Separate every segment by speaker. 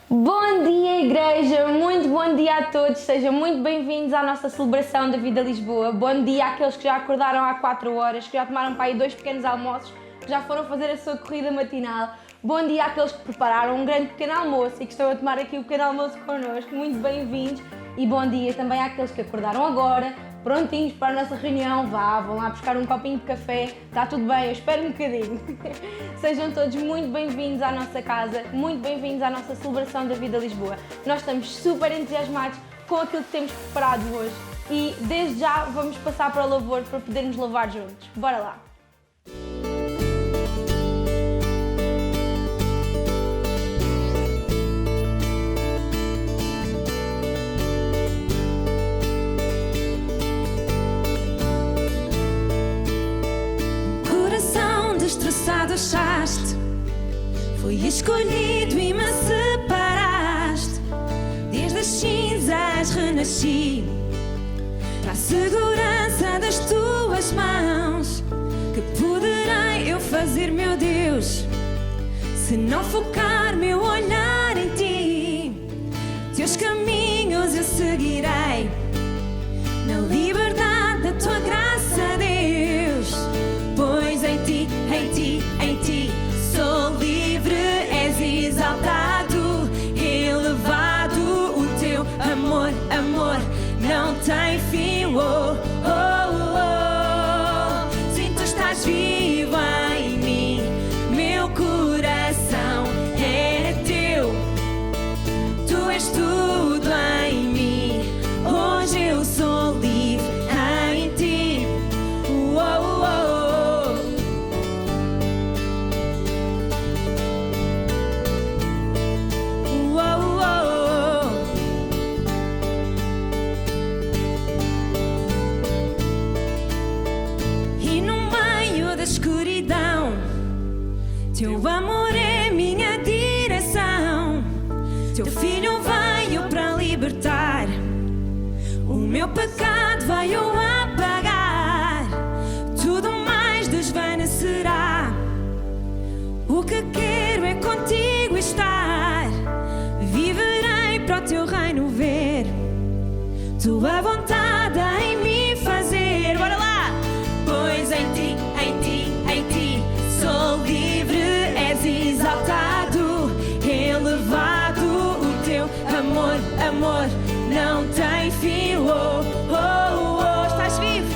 Speaker 1: Bom dia, igreja! Muito bom dia a todos, sejam muito bem-vindos à nossa celebração da Vida Lisboa. Bom dia àqueles que já acordaram há 4 horas, que já tomaram para aí 2 pequenos almoços, que já foram fazer a sua corrida matinal. Bom dia àqueles que prepararam um grande pequeno almoço e que estão a tomar aqui o pequeno almoço connosco. Muito bem-vindos. E bom dia também àqueles que acordaram agora, prontinhos para a nossa reunião. Vão lá buscar um copinho de café, está tudo bem, eu espero um bocadinho. Sejam todos muito bem-vindos à nossa casa, muito bem-vindos à nossa celebração da Vida Lisboa. Nós estamos super entusiasmados com aquilo que temos preparado hoje e desde já vamos passar para o louvor para podermos louvar juntos. Bora lá!
Speaker 2: Destroçado achaste, foi escolhido e me separaste. Desde as cinzas renasci, para a segurança das tuas mãos. Que poderei eu fazer, meu Deus, se não focar meu olhar em ti? Teus caminhos eu seguirei, na liberdade da tua graça, Deus. Pois em ti, sou livre, és exaltado, elevado. O teu amor não tem fim. Sim, tu estás vivo em mim, meu coração é teu. Tu és tudo em mim, hoje eu sou livre em ti. Teu amor é minha direção. Teu filho veio para libertar, o meu pecado veio apagar. Tudo mais desvanecerá. O que quero é contigo estar. Viverei para o teu reino ver, tua vontade em mim fazer. Bora lá! Pois em ti sou livre, és exaltado, elevado. O teu amor não tem fim. Estás vivo?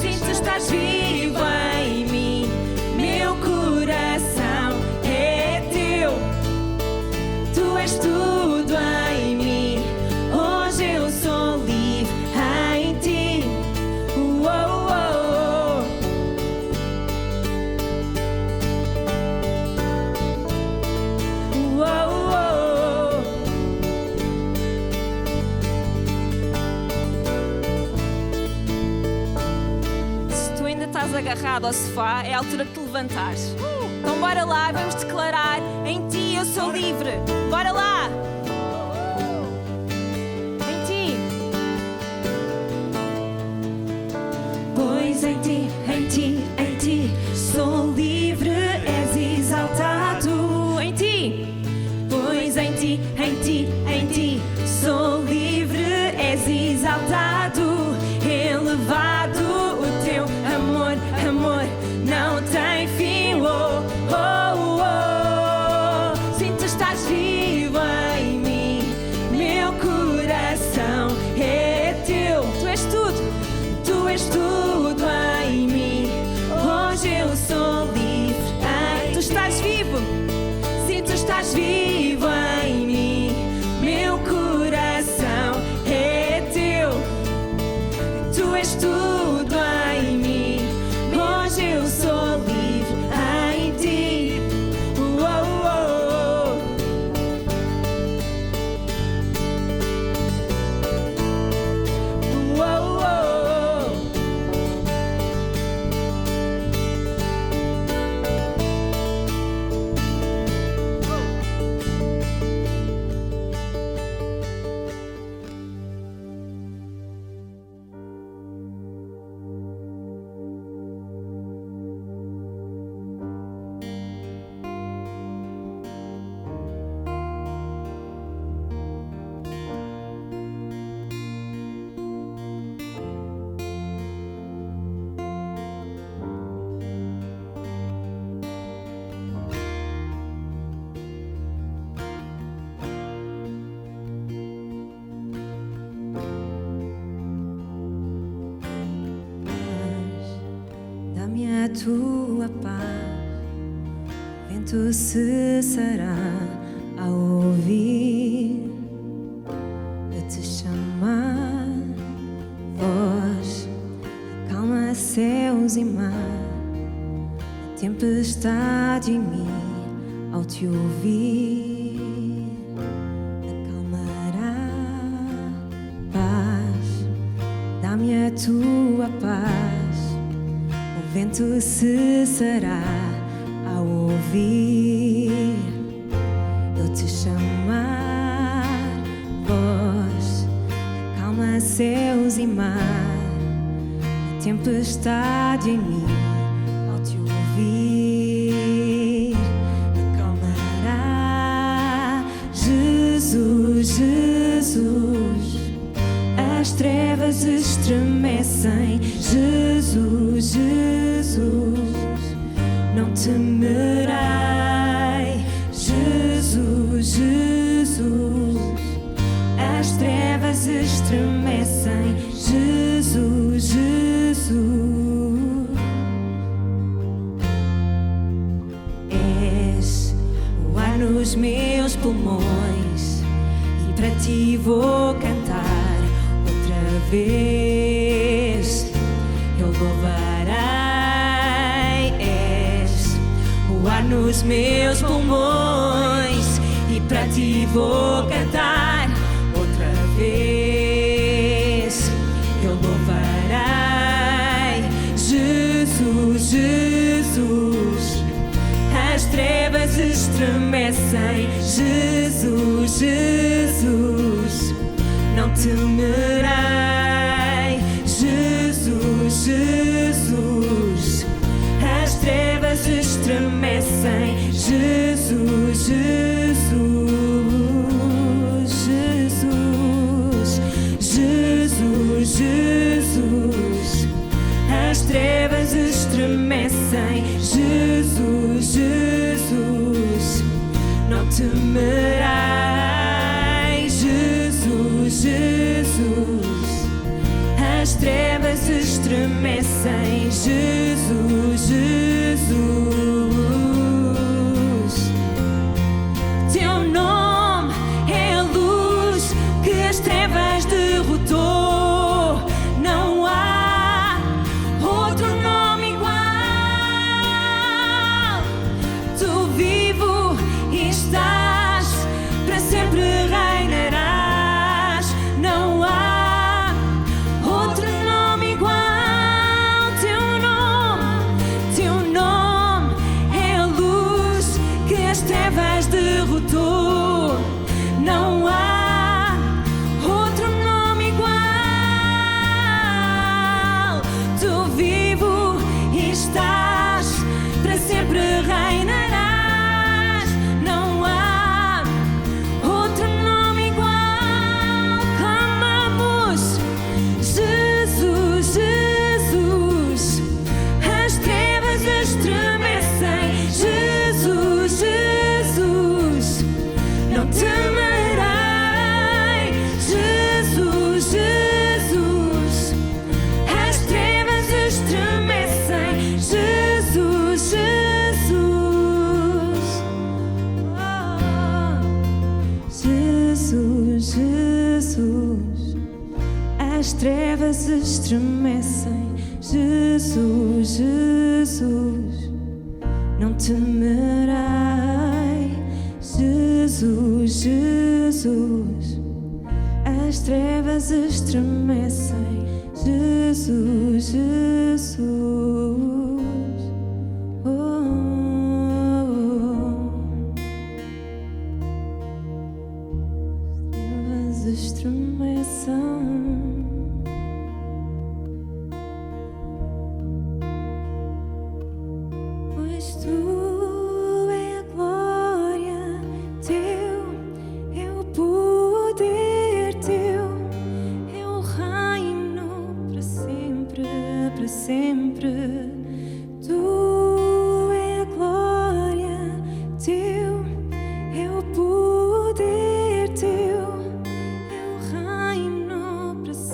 Speaker 2: Sim, tu estás vivo em mim, meu coração é teu. Tu és tudo em mim, hoje eu sou livre em ti. Estás agarrado ao sofá, é a altura de te levantares. Então bora lá, vamos declarar: em ti eu sou livre. Bora lá! Em ti. Pois em ti sou livre, és exaltado. Em ti. Pois em ti sou livre, és exaltado, elevado. O teu amor não tem fim. Sim, tu estás vivo tua paz, o vento cessará ao ouvir eu te chamar. Voz acalma céus e mar, a tempestade em mim ao te ouvir acalmará. Paz, dá-me a tua paz, o vento cessará ao ouvir eu te chamar. Voz acalma céus e mar, a tempestade em mim ao te ouvir acalmará. Jesus, Jesus, as trevas estremecem. Jesus, Jesus, não temerei. Jesus, Jesus, as trevas estremecem. Jesus, Jesus, és o ar nos meus pulmões e para ti vou cantar outra vez. Eu louvarei. És o ar nos meus pulmões e para ti vou cantar outra vez. Eu louvarei. Jesus, Jesus, as trevas estremecem. Jesus, Jesus, não temerei. Jesus, Jesus, as trevas estremecem. Jesus, Jesus, Jesus, Jesus, Jesus, as trevas estremecem. Jesus, Jesus, não temerei. Jesus, Jesus, as trevas estremecem. Jesus, Jesus, teu nome é a luz que as trevas derrotou. Não há outro nome igual. Tu vivo e estás, para sempre reinarás. Não há outro nome igual. Teu nome é a luz que as trevas derrotou. Não há outro nome igual. Tu vivo e estás, para sempre reinarás. Não há outro nome igual. Clamamos, Jesus, Jesus, as trevas estremecem. Jesus, Jesus, não temerei. Jesus, Jesus, as trevas estremecem. Jesus, Jesus, Jesus, Jesus, as trevas estremecem. Jesus, Jesus, não temerei. Jesus, Jesus, as trevas estremecem. Jesus, Jesus, oh, oh, oh. As trevas estremecem. Pois tu é a glória, teu é o poder, teu é o reino para sempre, para sempre. Tu é a glória, teu é o poder, teu é o reino para sempre.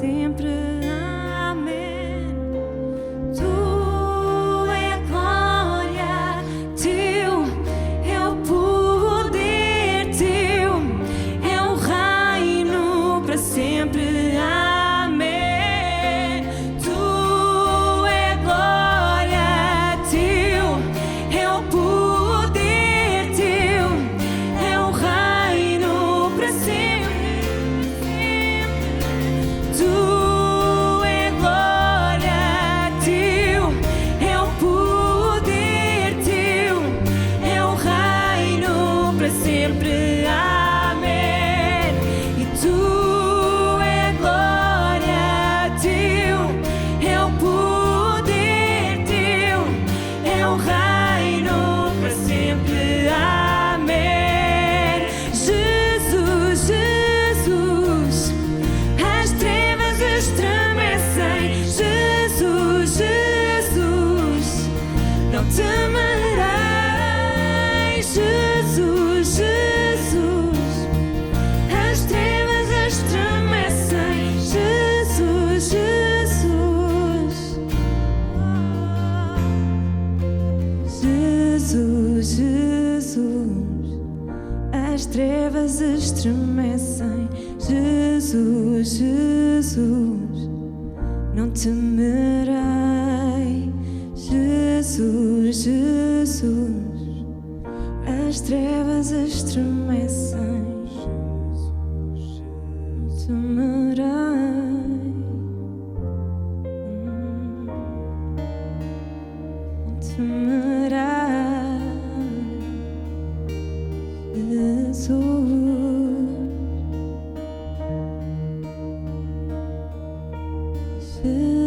Speaker 2: trevas estremecem. Jesus, Jesus, não temerei. Jesus, Jesus, as trevas estremecem. Não temerei. Não temerei.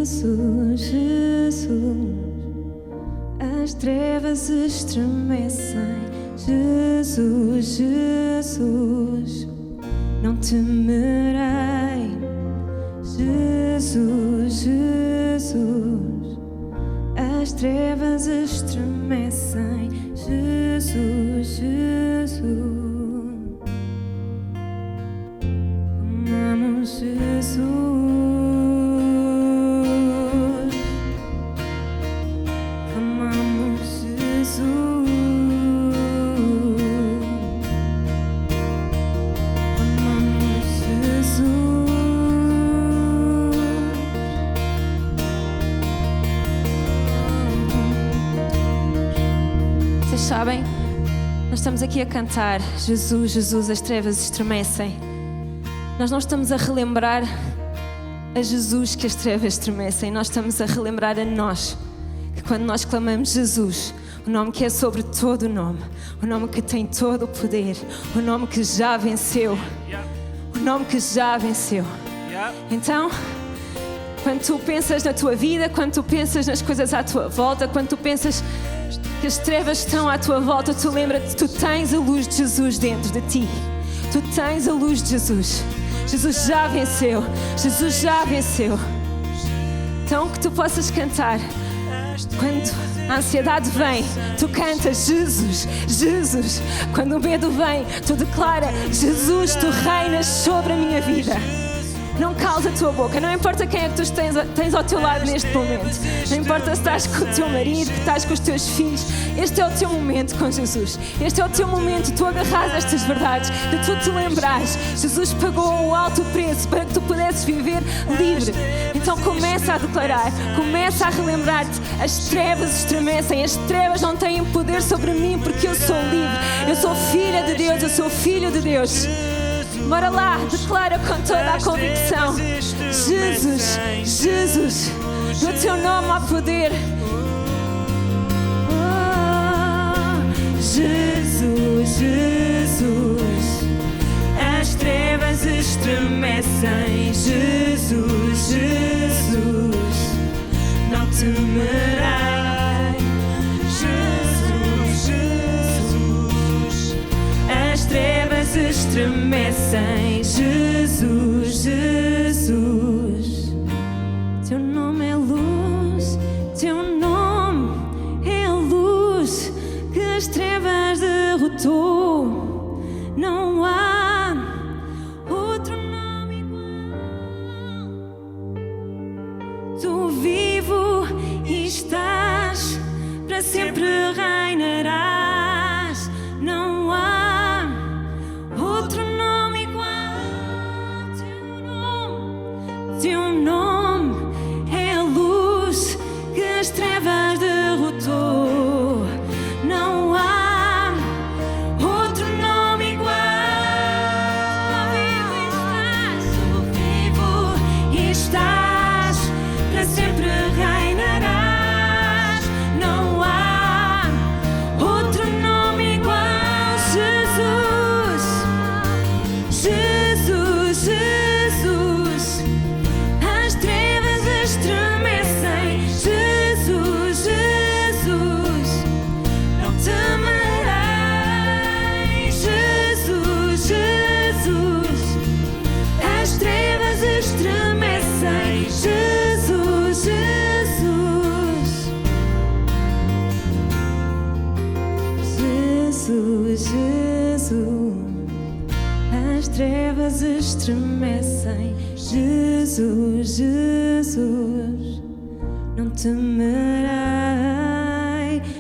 Speaker 2: Jesus, Jesus, as trevas estremecem. Jesus, Jesus, não temerei. Jesus, Jesus, as trevas estremecem. Jesus, Jesus, amamos Jesus. Sabem, nós estamos aqui a cantar Jesus, Jesus, as trevas estremecem. Nós não estamos a relembrar a Jesus que as trevas estremecem. Nós estamos a relembrar a nós que quando nós clamamos Jesus, o nome que é sobre todo o nome, o nome que tem todo o poder, o nome que já venceu, o nome que já venceu. Então, quando tu pensas na tua vida, quando tu pensas nas coisas à tua volta, quando tu pensas que as trevas estão à tua volta, tu lembra-te que tu tens a luz de Jesus dentro de ti. Tu tens a luz de Jesus. Jesus já venceu. Jesus já venceu. Então que tu possas cantar. Quando a ansiedade vem, tu cantas Jesus, Jesus. Quando o medo vem, tu declara Jesus, tu reinas sobre a minha vida. Não cales a tua boca, não importa quem é que tu tens ao teu lado neste momento. Não importa se estás com o teu marido, que estás com os teus filhos. Este é o teu momento com Jesus. Este é o teu momento de tu agarrares estas verdades, de tu te lembrares. Jesus pagou o alto preço para que tu pudesses viver livre. Então começa a declarar, começa a relembrar-te. As trevas estremecem, as trevas não têm poder sobre mim porque eu sou livre. Eu sou filha de Deus, eu sou filho de Deus. Bora lá, declara com toda a convicção. Jesus, Jesus, no teu nome há poder. Oh, Jesus, Jesus, as trevas estremecem. Jesus, Jesus, não temerei. Jesus, Jesus, as trevas estremecem. Jesus, Jesus, teu nome é luz, teu nome é a luz que as trevas derrotou. Não há outro nome igual. Tu vivo e estás, para sempre reinarás. Não há outro nome igual. Teu nome é a luz que as trevas derrotou. Não há outro nome igual. Vivo e estás, para sempre reinarás. Não há outro nome igual. Jesus, Jesus, Jesus, as trevas estremecem. Jesus, Jesus, não temerei. Jesus, Jesus, as trevas estremecem. Jesus, Jesus, Jesus, Jesus, as trevas estremecem. Jesus, Jesus, não temerei.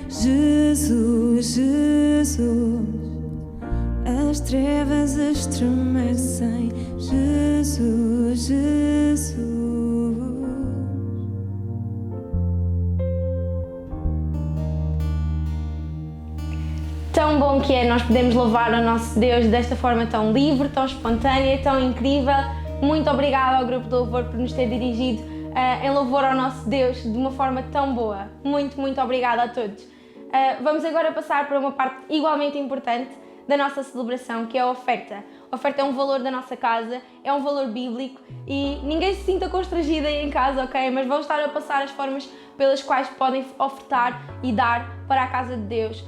Speaker 2: Jesus, Jesus, as trevas estremecem. Jesus, Jesus.
Speaker 1: Tão bom que é nós podemos louvar o nosso Deus desta forma tão livre, tão espontânea, tão incrível. Muito obrigada ao grupo de louvor por nos ter dirigido em louvor ao nosso Deus de uma forma tão boa. Muito, muito obrigada a todos. Vamos agora passar para uma parte igualmente importante da nossa celebração, que é a oferta. A oferta é um valor da nossa casa, é um valor bíblico e ninguém se sinta constrangido aí em casa, ok? Mas vamos estar a passar as formas pelas quais podem ofertar e dar para a casa de Deus.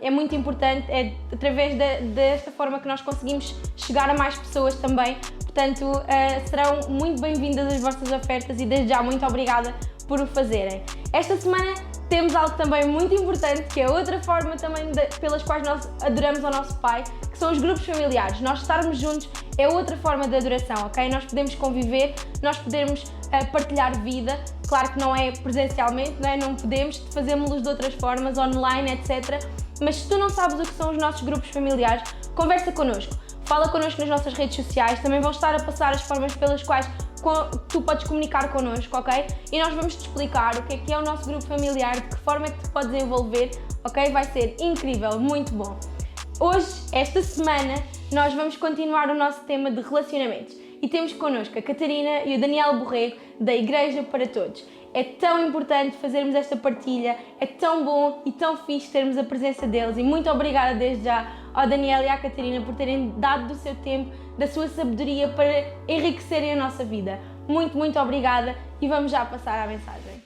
Speaker 1: É muito importante, é através desta forma que nós conseguimos chegar a mais pessoas também. Portanto, serão muito bem-vindas as vossas ofertas e desde já muito obrigada por o fazerem. Esta semana temos algo também muito importante, que é outra forma também pelas quais nós adoramos ao nosso Pai, que são os grupos familiares. Nós estarmos juntos é outra forma de adoração, ok? Nós podemos conviver, nós podemos partilhar vida, claro que não é presencialmente, não podemos, fazemos-los de outras formas, online, etc. Mas se tu não sabes o que são os nossos grupos familiares, conversa connosco, fala connosco nas nossas redes sociais, também vão estar a passar as formas pelas quais tu podes comunicar connosco, ok? E nós vamos te explicar o que é o nosso grupo familiar, de que forma é que te podes envolver, ok? Vai ser incrível, muito bom. Hoje, esta semana, nós vamos continuar o nosso tema de relacionamentos e temos connosco a Catarina e o Daniel Borrego da Igreja para Todos. É tão importante fazermos esta partilha, é tão bom e tão fixe termos a presença deles e muito obrigada desde já ao Daniel e à Catarina por terem dado do seu tempo, da sua sabedoria para enriquecerem a nossa vida. Muito, muito obrigada e vamos já passar à mensagem.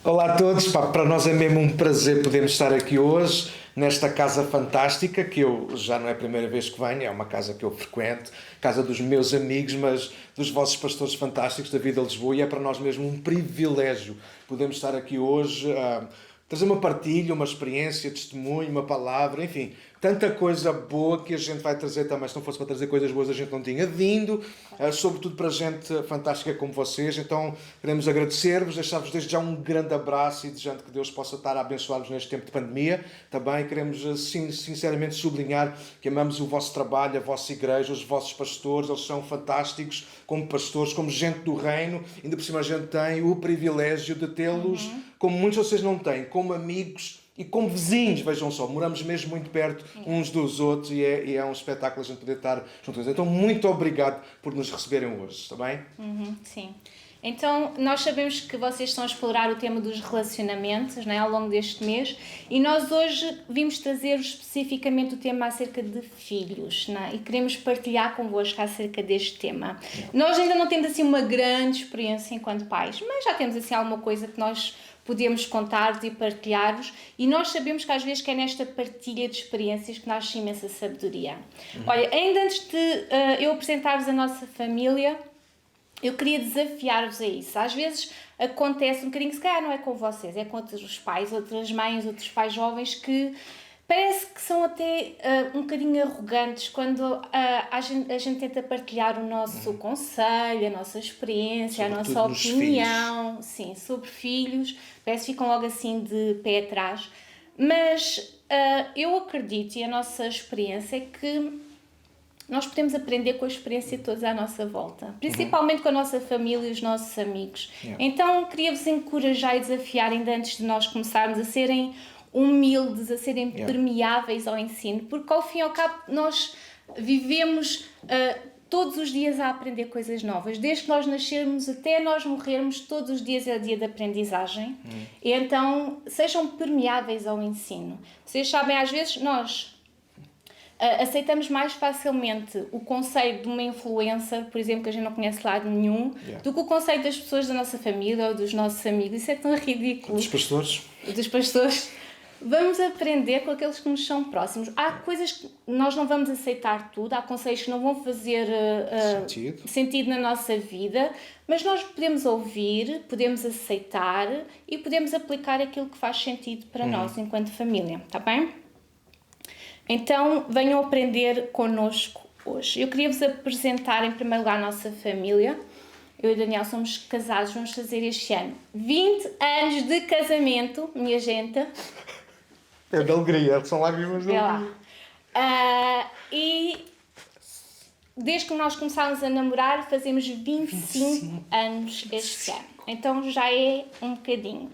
Speaker 3: Olá a todos, para nós é mesmo um prazer podermos estar aqui hoje nesta casa fantástica, que eu já não é a primeira vez que venho, é uma casa que eu frequento, casa dos meus amigos, mas dos vossos pastores fantásticos da Vida Lisboa, e é para nós mesmo um privilégio podermos estar aqui hoje a trazer uma partilha, uma experiência, testemunho, uma palavra, enfim, tanta coisa boa que a gente vai trazer também. Se não fosse para trazer coisas boas, a gente não tinha vindo, sobretudo para gente fantástica como vocês. Então, queremos agradecer-vos, deixar-vos desde já um grande abraço e desejando que Deus possa estar a abençoar-vos neste tempo de pandemia. Também queremos, sinceramente, sublinhar que amamos o vosso trabalho, a vossa igreja, os vossos pastores, eles são fantásticos como pastores, como gente do reino. Ainda por cima a gente tem o privilégio de tê-los, como muitos de vocês não têm, como amigos e como vizinhos, vejam só, moramos mesmo muito perto uns dos outros e é um espetáculo a gente poder estar juntos. Então, muito obrigado por nos receberem hoje, está bem?
Speaker 4: Sim. Então, nós sabemos que vocês estão a explorar o tema dos relacionamentos, não é, ao longo deste mês, e nós hoje vimos trazer especificamente o tema acerca de filhos, não é? E queremos partilhar convosco acerca deste tema. Nós ainda não temos assim uma grande experiência enquanto pais, mas já temos assim alguma coisa que nós podemos contar-vos e partilhar-vos, e nós sabemos que às vezes que é nesta partilha de experiências que nasce imensa sabedoria. Olha, ainda antes de eu apresentar-vos a nossa família, eu queria desafiar-vos a isso. Às vezes acontece um bocadinho, se calhar não é com vocês, é com outros pais, outras mães, outros pais jovens que parece que são até um bocadinho arrogantes quando a gente tenta partilhar o nosso conselho, a nossa experiência, sobretudo a nossa opinião, sim, sobre filhos. Parece que ficam logo assim de pé atrás. Mas eu acredito, e a nossa experiência é que nós podemos aprender com a experiência de todos à nossa volta, principalmente com a nossa família e os nossos amigos. Então, queria-vos encorajar e desafiar, ainda antes de nós começarmos a serem humildes, a serem permeáveis ao ensino, porque ao fim e ao cabo nós vivemos todos os dias a aprender coisas novas, desde que nós nascermos até nós morrermos, todos os dias é dia de aprendizagem. E então sejam permeáveis ao ensino. Vocês sabem, às vezes nós aceitamos mais facilmente o conceito de uma influencer, por exemplo, que a gente não conhece lado nenhum, do que o conceito das pessoas da nossa família ou dos nossos amigos. Isso é tão ridículo.
Speaker 3: Dos pastores.
Speaker 4: Dos pastores. Vamos aprender com aqueles que nos são próximos. Há coisas que nós não vamos aceitar tudo, há conselhos que não vão fazer sentido na nossa vida, mas nós podemos ouvir, podemos aceitar e podemos aplicar aquilo que faz sentido para nós enquanto família, está bem? Então, venham aprender connosco hoje. Eu queria vos apresentar em primeiro lugar a nossa família. Eu e o Daniel somos casados, vamos fazer este ano 20 anos de casamento, minha gente.
Speaker 3: É de alegria, são lágrimas de alegria.
Speaker 4: E desde que nós começámos a namorar, fazemos 25 anos este ano. Então já é um bocadinho.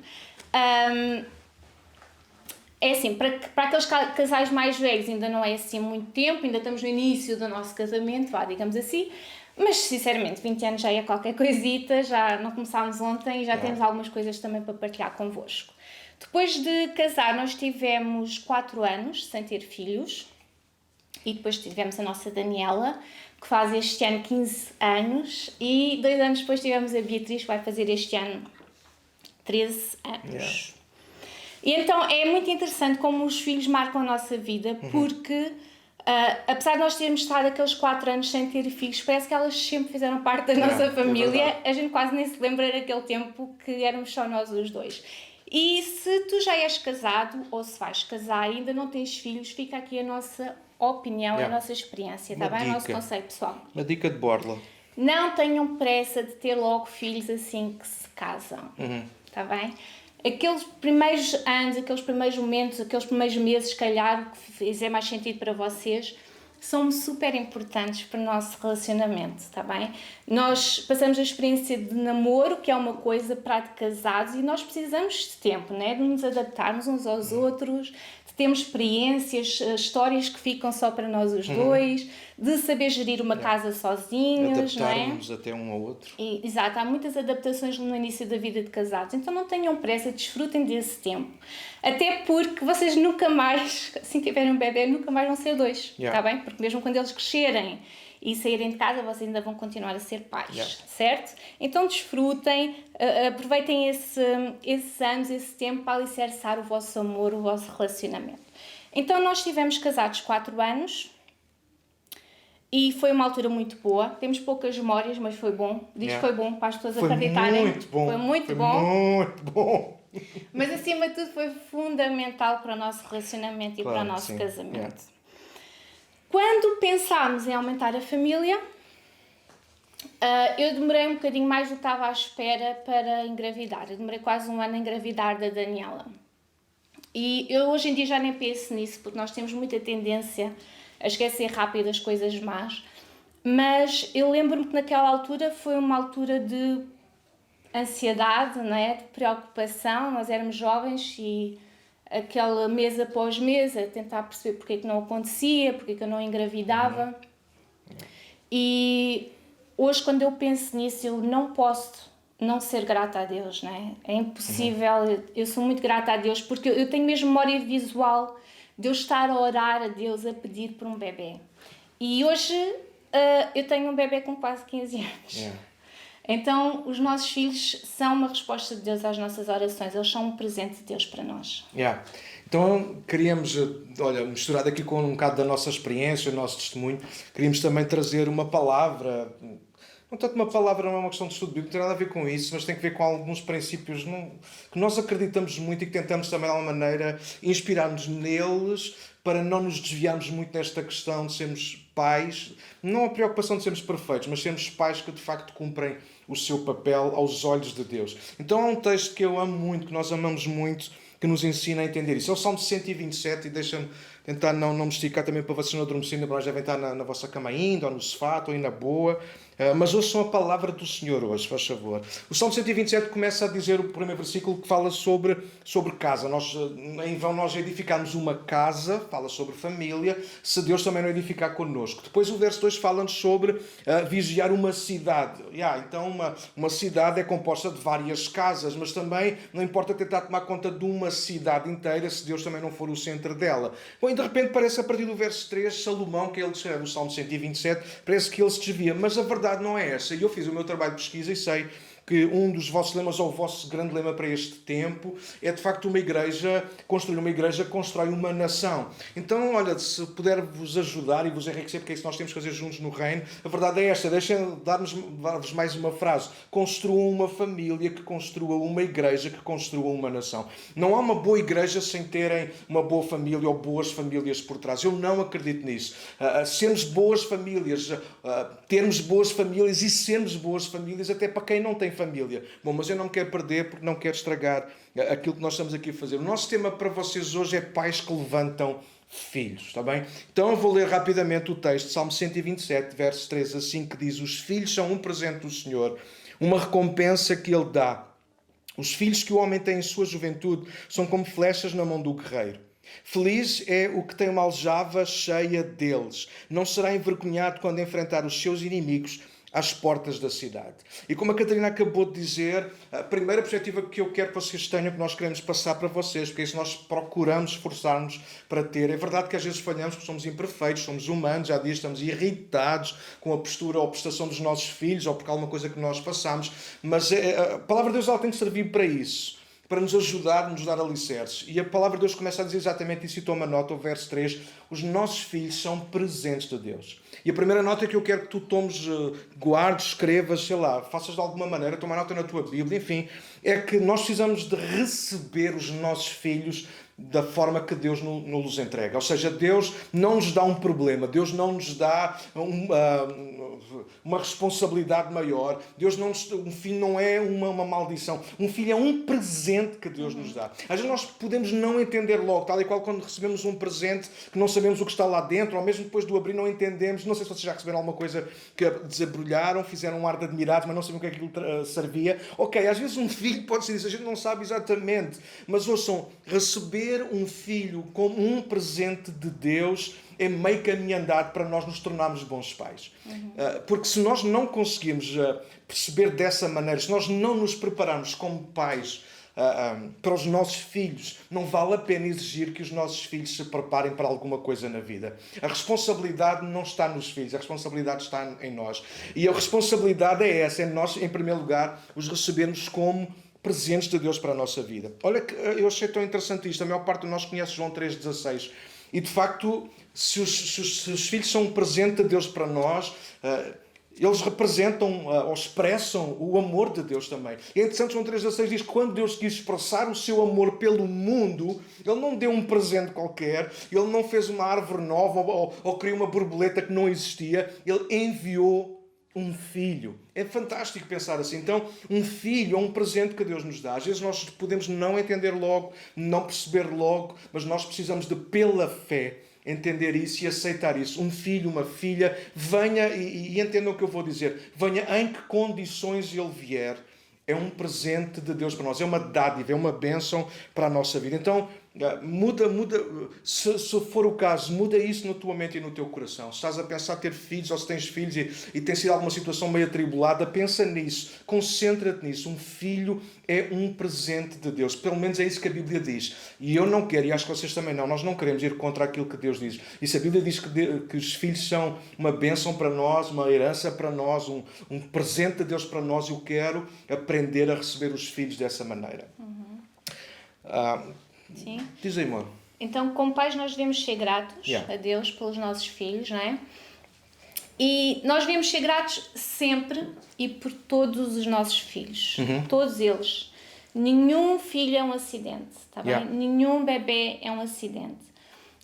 Speaker 4: É assim, para aqueles casais mais velhos ainda não é assim muito tempo, ainda estamos no início do nosso casamento, digamos assim, mas sinceramente 20 anos já é qualquer coisita, já não começámos ontem e já temos algumas coisas também para partilhar convosco. Depois de casar nós tivemos 4 anos sem ter filhos e depois tivemos a nossa Daniela, que faz este ano 15 anos, e 2 anos depois tivemos a Beatriz, que vai fazer este ano 13 anos. E então é muito interessante como os filhos marcam a nossa vida, porque apesar de nós termos estado aqueles 4 anos sem ter filhos, parece que elas sempre fizeram parte da nossa família. A gente quase nem se lembra daquele tempo que éramos só nós os dois. E se tu já és casado ou se vais casar e ainda não tens filhos, fica aqui a nossa opinião, a nossa experiência, está bem? O nosso conselho pessoal.
Speaker 3: Uma dica de borla.
Speaker 4: Não tenham pressa de ter logo filhos assim que se casam, está bem? Aqueles primeiros anos, aqueles primeiros momentos, aqueles primeiros meses, se calhar, que fizer mais sentido para vocês, são super importantes para o nosso relacionamento, está bem? Nós passamos a experiência de namoro, que é uma coisa para de casados, e nós precisamos de tempo, né? De nos adaptarmos uns aos outros, de termos experiências, histórias que ficam só para nós os dois, de saber gerir uma casa sozinhos, não é?
Speaker 3: Adaptarmos até um ao outro.
Speaker 4: Exato, há muitas adaptações no início da vida de casados, então não tenham pressa, desfrutem desse tempo. Até porque vocês nunca mais, assim que tiverem um bebê, nunca mais vão ser dois, está bem? Porque mesmo quando eles crescerem e saírem de casa, vocês ainda vão continuar a ser pais, certo? Então desfrutem, aproveitem esses anos, esse tempo para alicerçar o vosso amor, o vosso relacionamento. Então nós estivemos casados 4 anos, e foi uma altura muito boa. Temos poucas memórias, mas foi bom. Diz que foi bom para as pessoas acreditarem.
Speaker 3: Muito bom.
Speaker 4: Foi muito bom. Mas acima de tudo foi fundamental para o nosso relacionamento e para o nosso casamento. Quando pensámos em aumentar a família, eu demorei um bocadinho mais do que estava à espera para engravidar. Eu demorei quase 1 ano a engravidar da Daniela. E eu hoje em dia já nem penso nisso, porque nós temos muita tendência a esquecer rápido as coisas más, mas eu lembro-me que naquela altura foi uma altura de ansiedade, não é? De preocupação. Nós éramos jovens e aquela mês após mês a tentar perceber porque é que não acontecia, porque é que eu não engravidava. E hoje, quando eu penso nisso, eu não posso não ser grata a Deus, não é? É impossível. Eu sou muito grata a Deus porque eu tenho mesmo memória visual de eu estar a orar a Deus, a pedir por um bebê. E hoje eu tenho um bebê com quase 15 anos. Então, os nossos filhos são uma resposta de Deus às nossas orações. Eles são um presente de Deus para nós.
Speaker 3: Então, queríamos, misturado aqui com um bocado da nossa experiência, o nosso testemunho, queríamos também trazer uma palavra. Não tanto uma palavra, não é uma questão de estudo bíblico, não tem nada a ver com isso, mas tem a ver com alguns princípios que nós acreditamos muito e que tentamos também, de alguma maneira, inspirar-nos neles para não nos desviarmos muito nesta questão de sermos pais. Não a preocupação de sermos perfeitos, mas sermos pais que, de facto, cumprem o seu papel aos olhos de Deus. Então, há um texto que eu amo muito, que nós amamos muito, que nos ensina a entender isso. É o Salmo 127, e deixa-me tentar não me esticar também para vocês não adormecerem, mas devem estar na vossa cama ainda, ou no sofá, ou aí na boa. Mas ouçam a palavra do Senhor hoje, faz favor. O Salmo 127 começa a dizer, o primeiro versículo, que fala sobre casa. Em vão nós edificarmos uma casa, fala sobre família, se Deus também não edificar connosco. Depois o verso 2 fala-nos sobre vigiar uma cidade. Então uma cidade é composta de várias casas, mas também não importa tentar tomar conta de uma cidade inteira se Deus também não for o centro dela. Bom, e de repente parece, a partir do verso 3, Salomão, que ele escreve o Salmo 127, parece que ele se desvia, mas a verdade não é essa. E eu fiz o meu trabalho de pesquisa e sei que um dos vossos lemas, ou o vosso grande lema para este tempo, é de facto construir uma igreja constrói uma nação. Então, olha, se puder vos ajudar e vos enriquecer, porque é isso que nós temos que fazer juntos no reino, a verdade é esta, deixem dar-vos mais uma frase: construam uma família que construa uma igreja que construa uma nação. Não há uma boa igreja sem terem uma boa família ou boas famílias por trás. Eu não acredito nisso. Sermos boas famílias, termos boas famílias e sermos boas famílias até para quem não tem família. Bom, mas eu não me quero perder porque não quero estragar aquilo que nós estamos aqui a fazer. O nosso tema para vocês hoje é pais que levantam filhos, está bem? Então eu vou ler rapidamente o texto, Salmo 127, versos 3 a 5, que diz: os filhos são um presente do Senhor, uma recompensa que Ele dá. Os filhos que o homem tem em sua juventude são como flechas na mão do guerreiro. Feliz é o que tem uma aljava cheia deles. Não será envergonhado quando enfrentar os seus inimigos às portas da cidade. E como a Catarina acabou de dizer, a primeira perspectiva que eu quero que vocês tenham, que nós queremos passar para vocês, porque é isso que nós procuramos esforçar-nos para ter. É verdade que às vezes falhamos porque somos imperfeitos, somos humanos, há dias estamos irritados com a postura ou prestação dos nossos filhos ou por alguma coisa que nós passamos, mas a palavra de Deus ela tem que servir para isso, para nos ajudar, nos dar alicerces. E a palavra de Deus começa a dizer exatamente isso, e toma nota, o verso 3, os nossos filhos são presentes de Deus. E a primeira nota que eu quero que tu tomes, guardes, escrevas, sei lá, faças de alguma maneira, toma nota na tua Bíblia, enfim, é que nós precisamos de receber os nossos filhos da forma que Deus nos entrega. Ou seja, Deus não nos dá um problema, Deus não nos dá uma responsabilidade maior, um filho não é uma maldição, um filho é um presente que Deus nos dá. Às vezes nós podemos não entender logo, tal e qual quando recebemos um presente que não sabemos o que está lá dentro, ou mesmo depois do abrir não entendemos. Não sei se vocês já receberam alguma coisa que desabrulharam, fizeram um ar de admirados, mas não sabiam o que aquilo servia. Ok, às vezes um filho pode ser isso, a gente não sabe exatamente, mas ouçam, receber um filho como um presente de Deus é meio caminho andado para nós nos tornarmos bons pais. Porque se nós não conseguimos perceber dessa maneira, se nós não nos prepararmos como pais para os nossos filhos, não vale a pena exigir que os nossos filhos se preparem para alguma coisa na vida. A responsabilidade não está nos filhos, a responsabilidade está em nós. E a responsabilidade é essa, é nós, em primeiro lugar, os recebermos como presentes de Deus para a nossa vida. Olha que eu achei tão interessante isto. A maior parte de nós conhece João 3,16. E de facto, se os filhos são um presente de Deus para nós, eles representam ou expressam o amor de Deus também. E é interessante, João 3,16 diz que quando Deus quis expressar o seu amor pelo mundo, Ele não deu um presente qualquer, Ele não fez uma árvore nova ou criou uma borboleta que não existia, Ele enviou um filho. É fantástico pensar assim. Então, um filho é um presente que Deus nos dá. Às vezes nós podemos não entender logo, não perceber logo, mas nós precisamos de, pela fé, entender isso e aceitar isso. Um filho, uma filha, venha e entendam o que eu vou dizer. Venha em que condições ele vier. É um presente de Deus para nós. É uma dádiva, é uma bênção para a nossa vida. Então, muda, se for o caso, muda isso na tua mente e no teu coração. Se estás a pensar ter filhos ou se tens filhos e tem sido alguma situação meio atribulada, pensa nisso, concentra-te nisso. Um filho é um presente de Deus. Pelo menos é isso que a Bíblia diz. E eu não quero, e acho que vocês também não, nós não queremos ir contra aquilo que Deus diz. E se a Bíblia diz que os filhos são uma bênção para nós, uma herança para nós, um presente de Deus para nós, eu quero aprender a receber os filhos dessa maneira.
Speaker 4: Sim.
Speaker 3: Diz aí, amor.
Speaker 4: Então, como pais, nós devemos ser gratos a Deus pelos nossos filhos, não é? E nós devemos ser gratos sempre e por todos os nossos filhos. Todos eles. Nenhum filho é um acidente, tá bem? Nenhum bebê é um acidente.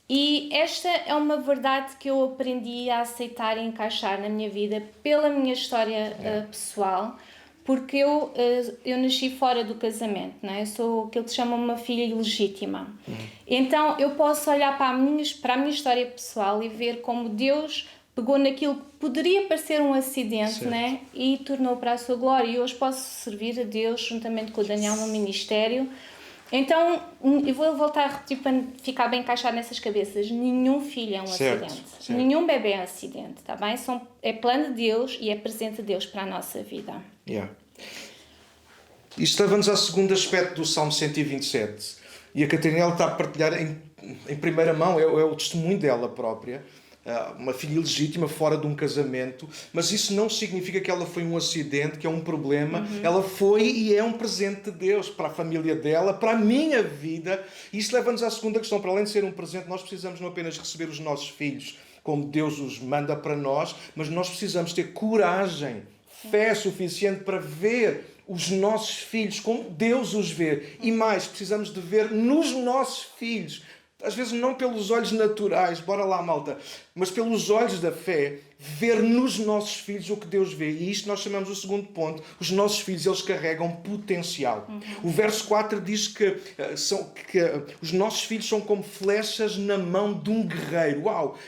Speaker 4: E esta é uma verdade que eu aprendi a aceitar e encaixar na minha vida pela minha história pessoal. Porque eu nasci fora do casamento, não é? Eu sou aquilo que se chama uma filha ilegítima. Então eu posso olhar para a minha história pessoal e ver como Deus pegou naquilo que poderia parecer um acidente, não é? E tornou para a sua glória. E hoje posso servir a Deus juntamente com o Daniel no ministério. Então eu vou voltar a repetir para ficar bem encaixado nessas cabeças. Nenhum filho é um acidente. Nenhum bebê é um acidente, tá bem? É plano de Deus e é presente de Deus para a nossa vida.
Speaker 3: Isto leva-nos ao segundo aspecto do Salmo 127. E a Catarina está a partilhar em primeira mão, é o testemunho dela própria. Uma filha ilegítima fora de um casamento, mas isso não significa que ela foi um acidente, que é um problema. Ela foi e é um presente de Deus para a família dela, para a minha vida. E isso leva-nos à segunda questão. Para além de ser um presente, nós precisamos não apenas receber os nossos filhos como Deus os manda para nós, mas nós precisamos ter coragem, fé suficiente para ver os nossos filhos como Deus os vê. E mais, precisamos de ver nos nossos filhos, às vezes não pelos olhos naturais, bora lá, malta, mas pelos olhos da fé, ver nos nossos filhos o que Deus vê. E isto nós chamamos o segundo ponto. Os nossos filhos, eles carregam potencial. O verso 4 diz que os nossos filhos são como flechas na mão de um guerreiro. Uau!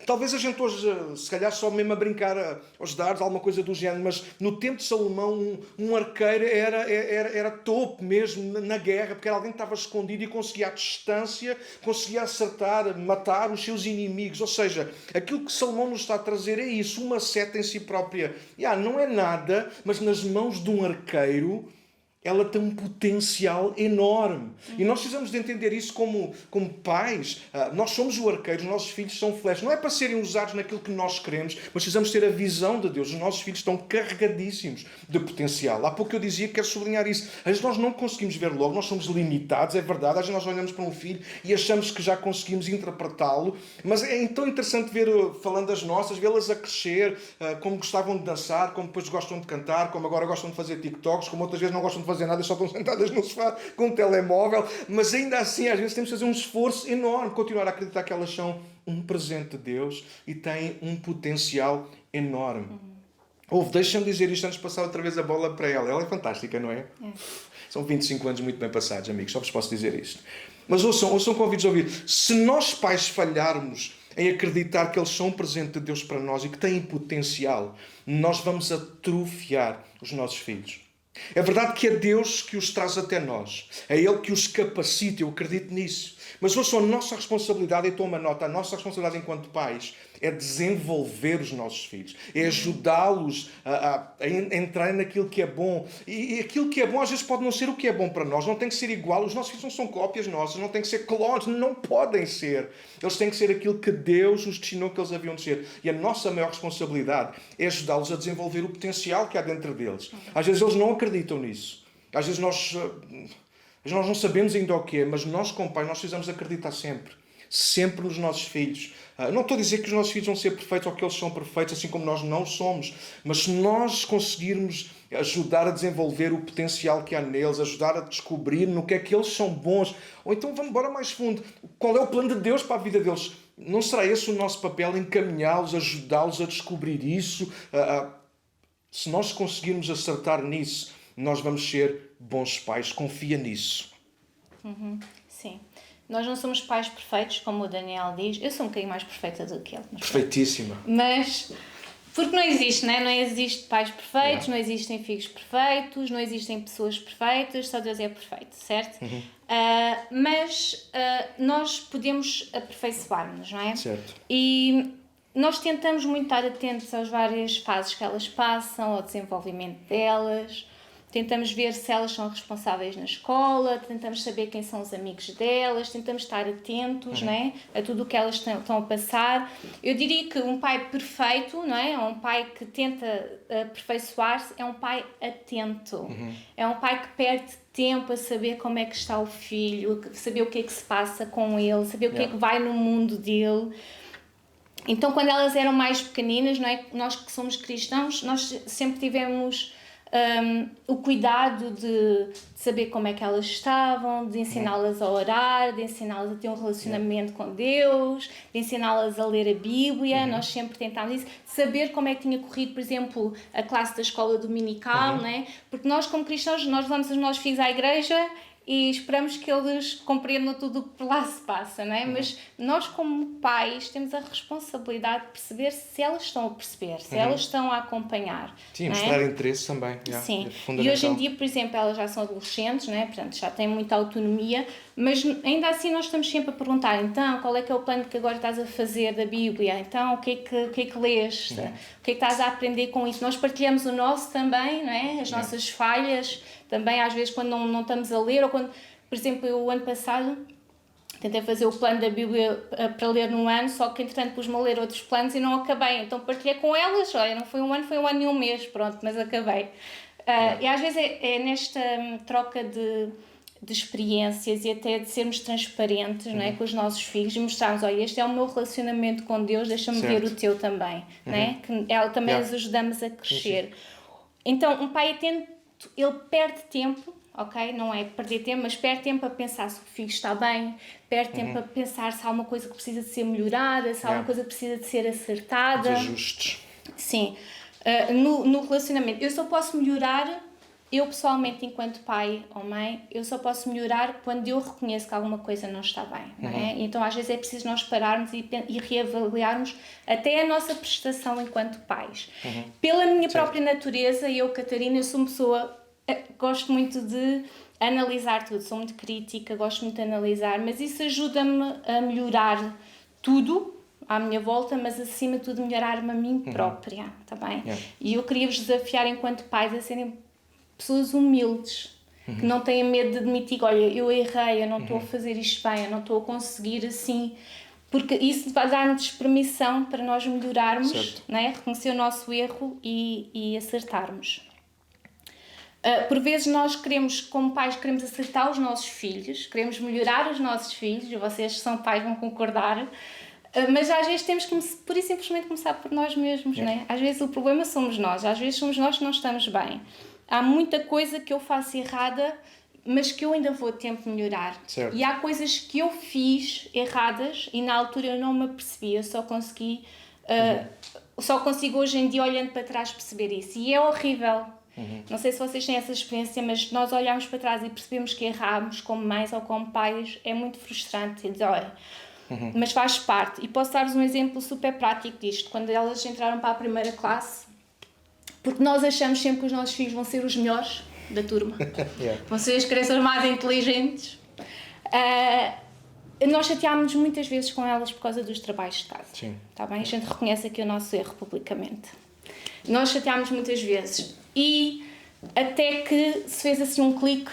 Speaker 3: Talvez a gente hoje, se calhar só mesmo a brincar aos dardos, alguma coisa do género, mas no tempo de Salomão, um arqueiro era topo mesmo na guerra, porque era alguém que estava escondido e conseguia à distância, conseguia acertar, matar os seus inimigos. Ou seja, aquilo que Salomão nos está a trazer é isso, uma seta em si própria. Não é nada, mas nas mãos de um arqueiro, ela tem um potencial enorme. E nós precisamos de entender isso como pais. Nós somos o arqueiro, os nossos filhos são flechas. Não é para serem usados naquilo que nós queremos, mas precisamos ter a visão de Deus. Os nossos filhos estão carregadíssimos de potencial. Há pouco eu dizia que quero sublinhar isso. Às vezes nós não conseguimos ver logo, nós somos limitados, é verdade. Às vezes nós olhamos para um filho e achamos que já conseguimos interpretá-lo, mas é tão interessante ver, falando das nossas, vê-las a crescer, como gostavam de dançar, como depois gostam de cantar, como agora gostam de fazer TikToks, como outras vezes não gostam de fazer nada, só estão sentadas no sofá com um telemóvel, mas ainda assim às vezes temos de fazer um esforço enorme, continuar a acreditar que elas são um presente de Deus e têm um potencial enorme. Deixa-me dizer isto antes de passar outra vez a bola para ela. Ela é fantástica, não é? São 25 anos muito bem passados, amigos, só vos posso dizer isto. Mas ouçam convidos a ouvir. Se nós pais falharmos em acreditar que eles são um presente de Deus para nós e que têm potencial, nós vamos atrofiar os nossos filhos. É verdade que é Deus que os traz até nós. É Ele que os capacita, eu acredito nisso. Mas ouçam, a nossa responsabilidade, e toma nota, a nossa responsabilidade enquanto pais é desenvolver os nossos filhos. É ajudá-los a entrar naquilo que é bom. E aquilo que é bom às vezes pode não ser o que é bom para nós. Não tem que ser igual. Os nossos filhos não são cópias nossas. Não têm que ser clones. Não podem ser. Eles têm que ser aquilo que Deus os destinou que eles haviam de ser. E a nossa maior responsabilidade é ajudá-los a desenvolver o potencial que há dentro deles. Às vezes eles não acreditam nisso. Às vezes nós não sabemos ainda o que é, mas nós, como pai, nós precisamos acreditar sempre. Sempre nos nossos filhos. Não estou a dizer que os nossos filhos vão ser perfeitos ou que eles são perfeitos, assim como nós não somos. Mas se nós conseguirmos ajudar a desenvolver o potencial que há neles, ajudar a descobrir no que é que eles são bons, ou então vamos embora mais fundo. Qual é o plano de Deus para a vida deles? Não será esse o nosso papel, encaminhá-los, ajudá-los a descobrir isso? Se nós conseguirmos acertar nisso, nós vamos ser bons pais. Confia nisso.
Speaker 4: Sim. Nós não somos pais perfeitos, como o Daniel diz. Eu sou um bocadinho mais perfeita do que ele.
Speaker 3: Perfeitíssima.
Speaker 4: Mas, porque não existe, né? Não existe pais perfeitos, não existem filhos perfeitos, não existem pessoas perfeitas, só Deus é perfeito, certo? Mas nós podemos aperfeiçoar-nos, não é?
Speaker 3: Certo.
Speaker 4: E nós tentamos muito estar atentos às várias fases que elas passam, ao desenvolvimento delas. Tentamos ver se elas são responsáveis na escola, tentamos saber quem são os amigos delas, tentamos estar atentos, né, a tudo o que elas estão a passar. Eu diria que um pai perfeito, não é? Um pai que tenta aperfeiçoar-se, é um pai atento. É um pai que perde tempo a saber como é que está o filho, saber o que é que se passa com ele, saber o que é que vai no mundo dele. Então, quando elas eram mais pequeninas, não é? Nós que somos cristãos, nós sempre tivemos o cuidado de saber como é que elas estavam, de ensiná-las a orar, de ensiná-las a ter um relacionamento com Deus, de ensiná-las a ler a Bíblia. Nós sempre tentámos isso, saber como é que tinha corrido, por exemplo, a classe da escola dominical, né? Porque nós, como cristãos, nós levamos os nossos filhos à igreja e esperamos que eles compreendam tudo o que por lá se passa, não é? Mas nós, como pais, temos a responsabilidade de perceber se elas estão a perceber, se elas estão a acompanhar.
Speaker 3: Sim, mostrar interesse também.
Speaker 4: Sim, e hoje em dia, por exemplo, elas já são adolescentes, não é? Portanto, já têm muita autonomia, mas ainda assim nós estamos sempre a perguntar, então, qual é que é o plano que agora estás a fazer da Bíblia? Então, o que é que leste? O que é que estás a aprender com isso? Nós partilhamos o nosso também, não é? As nossas falhas, também às vezes quando não estamos a ler, ou quando, por exemplo, eu o ano passado tentei fazer o plano da Bíblia para ler num ano, só que entretanto pus-me a ler outros planos e não acabei, então partilhei com elas, olha, não foi um ano, foi um ano e um mês, pronto, mas acabei. E às vezes é nesta troca de experiências e até de sermos transparentes, não é, com os nossos filhos e mostrarmos, olha, este é o meu relacionamento com Deus, deixa-me ver o teu também, não é? Que também os ajudamos a crescer. Então, um pai atento, ele perde tempo, ok? Não é perder tempo, mas perde tempo a pensar se o filho está bem, perde tempo a pensar se há alguma coisa que precisa de ser melhorada, se há alguma coisa que precisa de ser acertada.
Speaker 3: Os ajustes.
Speaker 4: Sim. No relacionamento, eu só posso melhorar, eu pessoalmente, enquanto pai ou mãe, eu só posso melhorar quando eu reconheço que alguma coisa não está bem, não é? Então, às vezes é preciso nós pararmos e reavaliarmos até a nossa prestação enquanto pais. Pela minha própria natureza, eu, Catarina, eu sou uma pessoa, gosto muito de analisar tudo, sou muito crítica, gosto muito de analisar, mas isso ajuda-me a melhorar tudo à minha volta, mas acima de tudo melhorar-me a mim própria, tá bem? E eu queria vos desafiar enquanto pais a serem pessoas humildes, que não têm medo de admitir, olha, eu errei, eu não estou a fazer isto bem, eu não estou a conseguir assim, porque isso vai dar-nos permissão para nós melhorarmos, né? Reconhecer o nosso erro e acertarmos. Por vezes nós queremos, como pais, queremos acertar os nossos filhos, queremos melhorar os nossos filhos, e vocês que são pais vão concordar, mas às vezes temos que, por isso, simplesmente começar por nós mesmos, né? Às vezes o problema somos nós, às vezes somos nós que não estamos bem. Há muita coisa que eu faço errada, mas que eu ainda vou a tempo de melhorar.
Speaker 3: Certo.
Speaker 4: E há coisas que eu fiz erradas e na altura eu não me apercebi, eu só consegui, só consigo hoje em dia, olhando para trás, perceber isso. E é horrível. Não sei se vocês têm essa experiência, mas nós olharmos para trás e percebemos que erramos como mães ou como pais é muito frustrante. E dizer, olha, mas faz parte. E posso dar-vos um exemplo super prático disto. Quando elas entraram para a primeira classe, porque nós achamos sempre que os nossos filhos vão ser os melhores da turma, vão ser as crianças mais inteligentes. Nós chateámos-nos muitas vezes com elas por causa dos trabalhos de casa.
Speaker 3: Sim.
Speaker 4: Tá bem? A gente reconhece aqui o nosso erro publicamente. Nós chateámos muitas vezes e até que se fez assim um clique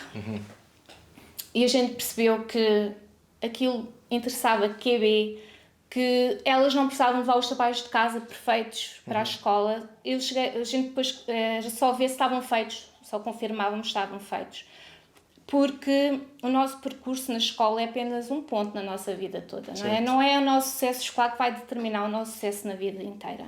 Speaker 4: e a gente percebeu que aquilo interessava QB, que elas não precisavam levar os trabalhos de casa perfeitos para a escola. A gente depois só vê se estavam feitos, só confirmávamos que estavam feitos. Porque o nosso percurso na escola é apenas um ponto na nossa vida toda, não é? Não é o nosso sucesso escolar que vai determinar o nosso sucesso na vida inteira.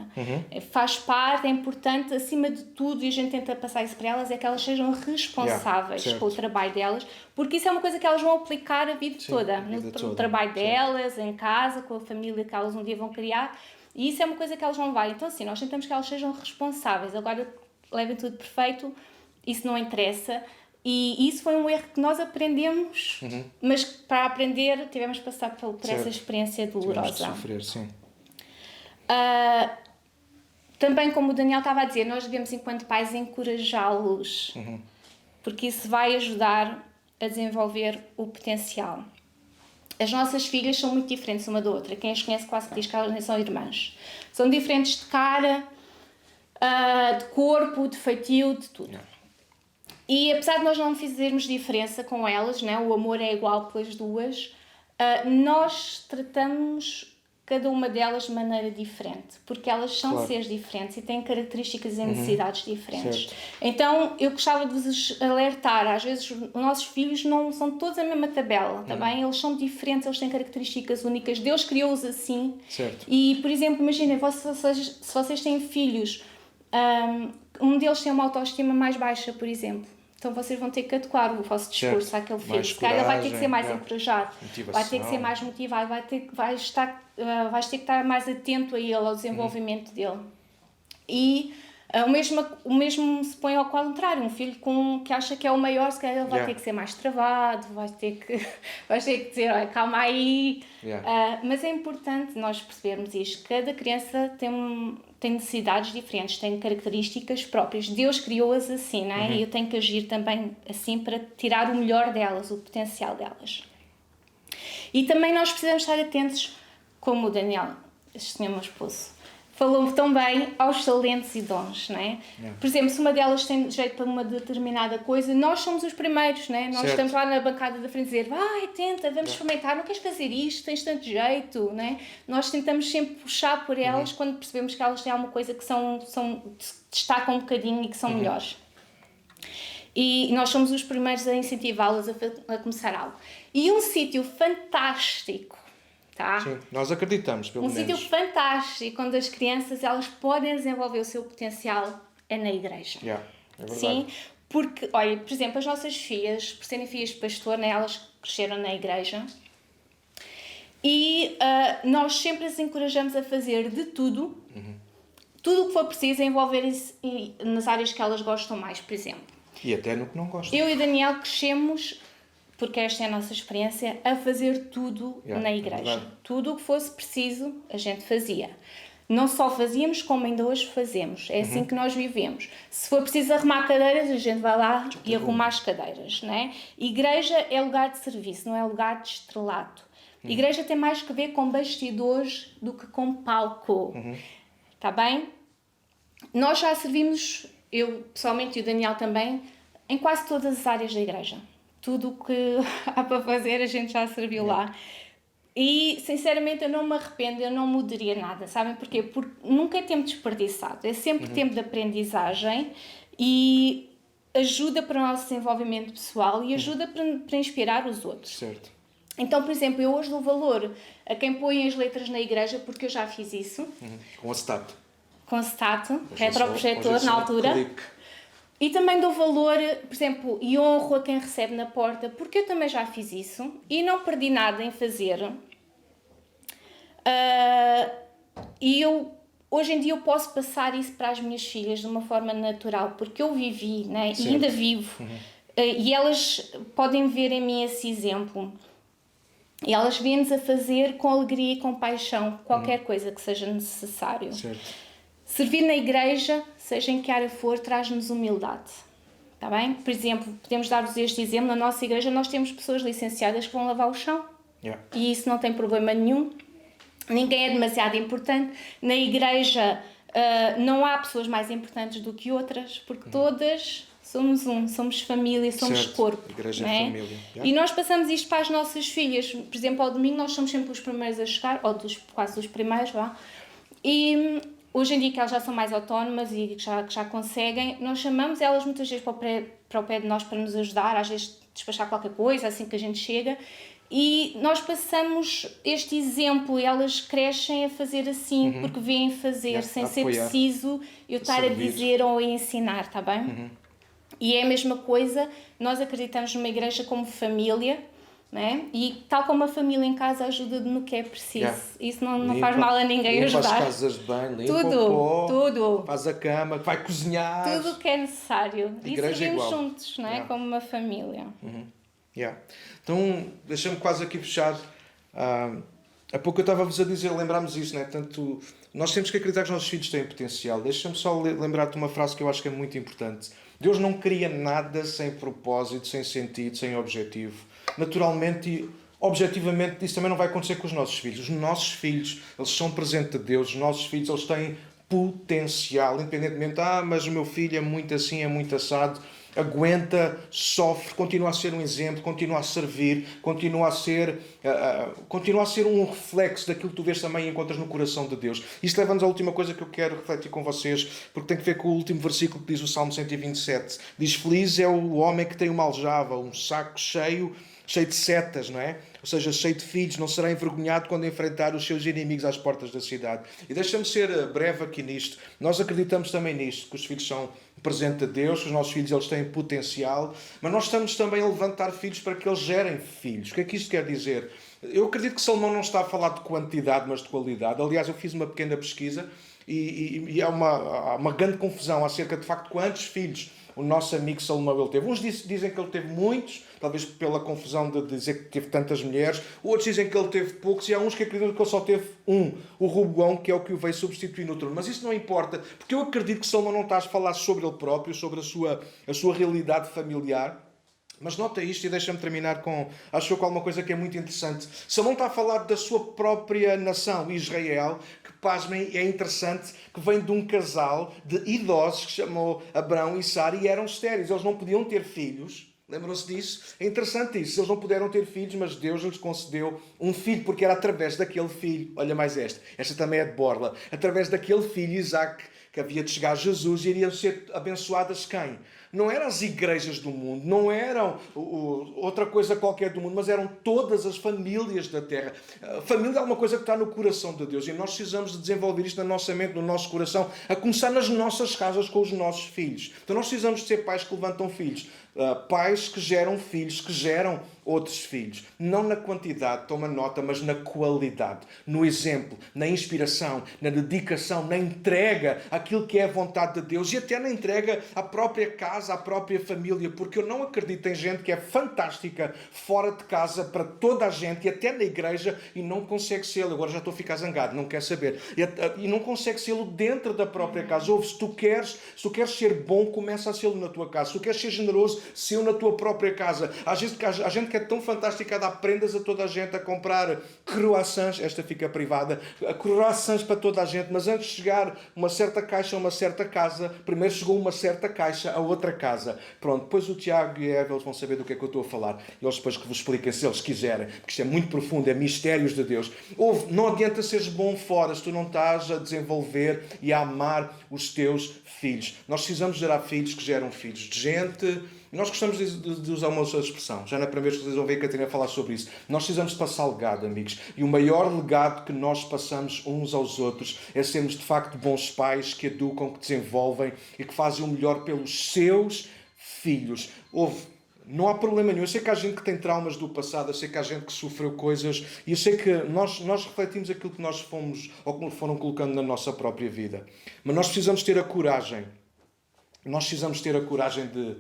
Speaker 4: Faz parte, é importante, acima de tudo, e a gente tenta passar isso para elas, é que elas sejam responsáveis pelo trabalho delas, porque isso é uma coisa que elas vão aplicar a vida toda, no trabalho delas, em casa, com a família que elas um dia vão criar, e isso é uma coisa que elas vão levar. Então, assim, nós tentamos que elas sejam responsáveis. Agora, levem tudo perfeito, isso não interessa. E isso foi um erro que nós aprendemos, mas para aprender tivemos que passar por essa experiência dolorosa.
Speaker 3: Tivemos de sofrer, sim.
Speaker 4: Também, como o Daniel estava a dizer, nós devemos, enquanto pais, encorajá-los, porque isso vai ajudar a desenvolver o potencial. As nossas filhas são muito diferentes uma da outra. Quem as conhece quase que diz que elas nem são irmãs. São diferentes de cara, de corpo, de feitio, de tudo. E apesar de nós não fazermos diferença com elas, né, o amor é igual pelas duas, nós tratamos cada uma delas de maneira diferente, porque elas são seres diferentes e têm características e necessidades diferentes.
Speaker 3: Certo.
Speaker 4: Então eu gostava de vos alertar, às vezes os nossos filhos não são todos a mesma tabela, tá bem? Eles são diferentes, eles têm características únicas, Deus criou-os assim.
Speaker 3: Certo.
Speaker 4: E, por exemplo, imaginem, se vocês têm filhos, um deles tem uma autoestima mais baixa, por exemplo. Então vocês vão ter que adequar o vosso discurso àquele filho. Se calhar ele vai ter que ser mais encorajado, vai ter que ser mais motivado, vais ter que estar mais atento a ele, ao desenvolvimento dele. E o mesmo se põe ao contrário, um filho que acha que é o maior, se calhar ele vai ter que ser mais travado, vais ter que dizer, olha, calma aí. Mas é importante nós percebermos isto. Cada criança tem necessidades diferentes, tem características próprias. Deus criou-as assim, não é? E eu tenho que agir também assim para tirar o melhor delas, o potencial delas. E também nós precisamos estar atentos, como o Daniel, este senhor meu esposo, falou tão bem, aos talentos e dons, não é? Por exemplo, se uma delas tem jeito para uma determinada coisa, nós somos os primeiros, não é? Nós estamos lá na bancada da frente a dizer, vai, tenta, vamos experimentar, não queres fazer isto, tens tanto jeito, não é? Nós tentamos sempre puxar por elas quando percebemos que elas têm alguma coisa que destacam um bocadinho e que são melhores. E nós somos os primeiros a incentivá-las a começar algo. E um sítio fantástico, tá?
Speaker 3: Sim, nós acreditamos, pelo menos.
Speaker 4: Um sítio fantástico onde as crianças elas podem desenvolver o seu potencial é na igreja.
Speaker 3: É verdade.
Speaker 4: Sim, Porque, olha, por exemplo, as nossas filhas, por serem filhas de pastor, né, elas cresceram na igreja e nós sempre as encorajamos a fazer de tudo, tudo o que for preciso, a envolverem-se nas áreas que elas gostam mais, por exemplo.
Speaker 3: E até no que não gosta.
Speaker 4: Eu e o Daniel crescemos, porque esta é a nossa experiência, a fazer tudo na igreja.
Speaker 3: Verdade.
Speaker 4: Tudo o que fosse preciso, a gente fazia. Não só fazíamos, como ainda hoje fazemos. É assim que nós vivemos. Se for preciso arrumar cadeiras, a gente vai lá e arruma as cadeiras, né? Igreja é lugar de serviço, não é lugar de estrelato. Igreja tem mais que ver com bastidores do que com palco. Está bem? Nós já servimos, eu pessoalmente e o Daniel também, em quase todas as áreas da igreja. Tudo o que há para fazer, a gente já serviu lá. E, sinceramente, eu não me arrependo, eu não mudaria nada, sabem porquê? Porque nunca é tempo desperdiçado, é sempre tempo de aprendizagem e ajuda para o nosso desenvolvimento pessoal e ajuda para inspirar os outros.
Speaker 3: Certo.
Speaker 4: Então, por exemplo, eu hoje dou valor a quem põe as letras na igreja, porque eu já fiz isso,
Speaker 3: Com acetato.
Speaker 4: com acetato,
Speaker 3: Hoje é só
Speaker 4: retroprojetor na altura.
Speaker 3: clique.
Speaker 4: E também dou valor, por exemplo, e honro a quem recebe na porta, porque eu também já fiz isso e não perdi nada em fazer. E eu, hoje em dia, eu posso passar isso para as minhas filhas de uma forma natural, porque eu vivi, né? E ainda vivo. E elas podem ver em mim esse exemplo. E elas vêm-nos a fazer com alegria e com paixão qualquer coisa que seja necessário.
Speaker 3: Certo.
Speaker 4: Servir na igreja, seja em que área for, traz-nos humildade. Está bem? Por exemplo, podemos dar-vos este exemplo. Na nossa igreja nós temos pessoas licenciadas que vão lavar o chão.
Speaker 3: Yeah.
Speaker 4: E isso não tem problema nenhum. Ninguém é demasiado importante. Na igreja não há pessoas mais importantes do que outras, porque todas somos somos família, somos
Speaker 3: Certo.
Speaker 4: corpo.
Speaker 3: Igreja
Speaker 4: não
Speaker 3: é
Speaker 4: é?
Speaker 3: família. Yeah.
Speaker 4: E nós passamos isto para as nossas filhas. Por exemplo, ao domingo nós somos sempre os primeiros a chegar, ou quase os primeiros, vá. E hoje em dia que elas já são mais autónomas e que já conseguem, nós chamamos elas muitas vezes para o pé de nós para nos ajudar, às vezes despachar qualquer coisa assim que a gente chega, e nós passamos este exemplo e elas crescem a fazer assim, porque veem fazer, sem ser
Speaker 3: apoiar,
Speaker 4: preciso eu estar
Speaker 3: servir.
Speaker 4: a dizer ou a ensinar, está bem? E é a mesma coisa, nós acreditamos numa igreja como família, né? E tal como a família em casa ajuda no que é preciso.
Speaker 3: Yeah.
Speaker 4: Isso não faz mal a ninguém
Speaker 3: limpa
Speaker 4: ajudar.
Speaker 3: as casas de banho, limpa
Speaker 4: Tudo,
Speaker 3: o pó,
Speaker 4: tudo.
Speaker 3: faz a cama, vai cozinhar.
Speaker 4: Tudo o que é necessário. E
Speaker 3: Igreja
Speaker 4: servimos
Speaker 3: igual.
Speaker 4: juntos, não é?
Speaker 3: Yeah.
Speaker 4: Como uma família.
Speaker 3: Yeah. Então, deixa-me quase aqui fechar. Há pouco eu estava-vos a dizer, lembrámos isso, né? Tanto, nós temos que acreditar que os nossos filhos têm potencial. Deixa-me só lembrar-te uma frase que eu acho que é muito importante. Deus não cria nada sem propósito, sem sentido, sem objetivo. Naturalmente e objetivamente isso também não vai acontecer com os nossos filhos. Os nossos filhos, eles são presente de Deus. Os nossos filhos, eles têm potencial, independentemente, mas o meu filho é muito assim, é muito assado. Aguenta, sofre, continua a ser um exemplo, continua a servir, continua a ser um reflexo daquilo que tu vês também e encontras no coração de Deus. Isto leva-nos à última coisa que eu quero refletir com vocês, porque tem que ver com o último versículo que diz o Salmo 127. Diz: feliz é o homem que tem uma aljava, um saco cheio de setas, não é? Ou seja, cheio de filhos, não será envergonhado quando enfrentar os seus inimigos às portas da cidade. E deixa-me ser breve aqui nisto. Nós acreditamos também nisto, que os filhos são presente de Deus, que os nossos filhos eles têm potencial, mas nós estamos também a levantar filhos para que eles gerem filhos. O que é que isto quer dizer? Eu acredito que Salomão não está a falar de quantidade, mas de qualidade. Aliás, eu fiz uma pequena pesquisa e há uma grande confusão acerca de facto quantos filhos o nosso amigo Salomão ele teve. Uns dizem que ele teve muitos, talvez pela confusão de dizer que teve tantas mulheres. Outros dizem que ele teve poucos e há uns que acreditam que ele só teve um, o Roboão, que é o que o veio substituir no trono. Mas isso não importa, porque eu acredito que Salomão não está a falar sobre ele próprio, sobre a sua realidade familiar. Mas nota isto e deixa-me terminar com alguma coisa que é muito interessante. Salomão está a falar da sua própria nação, Israel, que, pasmem, é interessante, que vem de um casal de idosos que chamou Abrão e Sara e eram estéreis. Eles não podiam ter filhos. Lembram-se disso? É interessante isso. Eles não puderam ter filhos, mas Deus lhes concedeu um filho, porque era através daquele filho. Olha mais esta também é de borla. Através daquele filho, Isaac, que havia de chegar Jesus e iriam ser abençoadas quem? Não eram as igrejas do mundo, não eram outra coisa qualquer do mundo, mas eram todas as famílias da terra. A família é uma coisa que está no coração de Deus e nós precisamos de desenvolver isto na nossa mente, no nosso coração, a começar nas nossas casas com os nossos filhos. Então nós precisamos de ser pais que levantam filhos. Pais que geram filhos, que geram outros filhos. Não na quantidade, toma nota, mas na qualidade, no exemplo, na inspiração, na dedicação, na entrega àquilo que é a vontade de Deus e até na entrega à própria casa, à própria família, porque eu não acredito em gente que é fantástica fora de casa para toda a gente e até na igreja e não consegue ser. Agora já estou a ficar zangado, não quer saber. E não consegue ser dentro da própria casa. Ouve, se tu queres ser bom, começa a ser na tua casa. Se tu queres ser generoso, ser na tua própria casa. A gente que é tão fantástica a dar prendas a toda a gente, a comprar croissants, esta fica privada, croissants para toda a gente, mas antes de chegar uma certa caixa a uma certa casa, primeiro chegou uma certa caixa a outra casa. Pronto, depois o Tiago e a Eva eles vão saber do que é que eu estou a falar. Eles depois que vos expliquem se eles quiserem, porque isto é muito profundo, é mistérios de Deus. Ouve, não adianta seres bom fora se tu não estás a desenvolver e a amar os teus filhos. Nós precisamos gerar filhos que geram filhos de gente. Nós gostamos de usar uma outra expressão. Já na primeira vez que vocês vão ver a Catarina falar sobre isso. Nós precisamos de passar legado, amigos. E o maior legado que nós passamos uns aos outros é sermos de facto bons pais que educam, que desenvolvem e que fazem o melhor pelos seus filhos. Não há problema nenhum. Eu sei que há gente que tem traumas do passado, eu sei que há gente que sofreu coisas e eu sei que nós refletimos aquilo que nós fomos ou que foram colocando na nossa própria vida. Mas nós precisamos ter a coragem. Nós precisamos ter a coragem de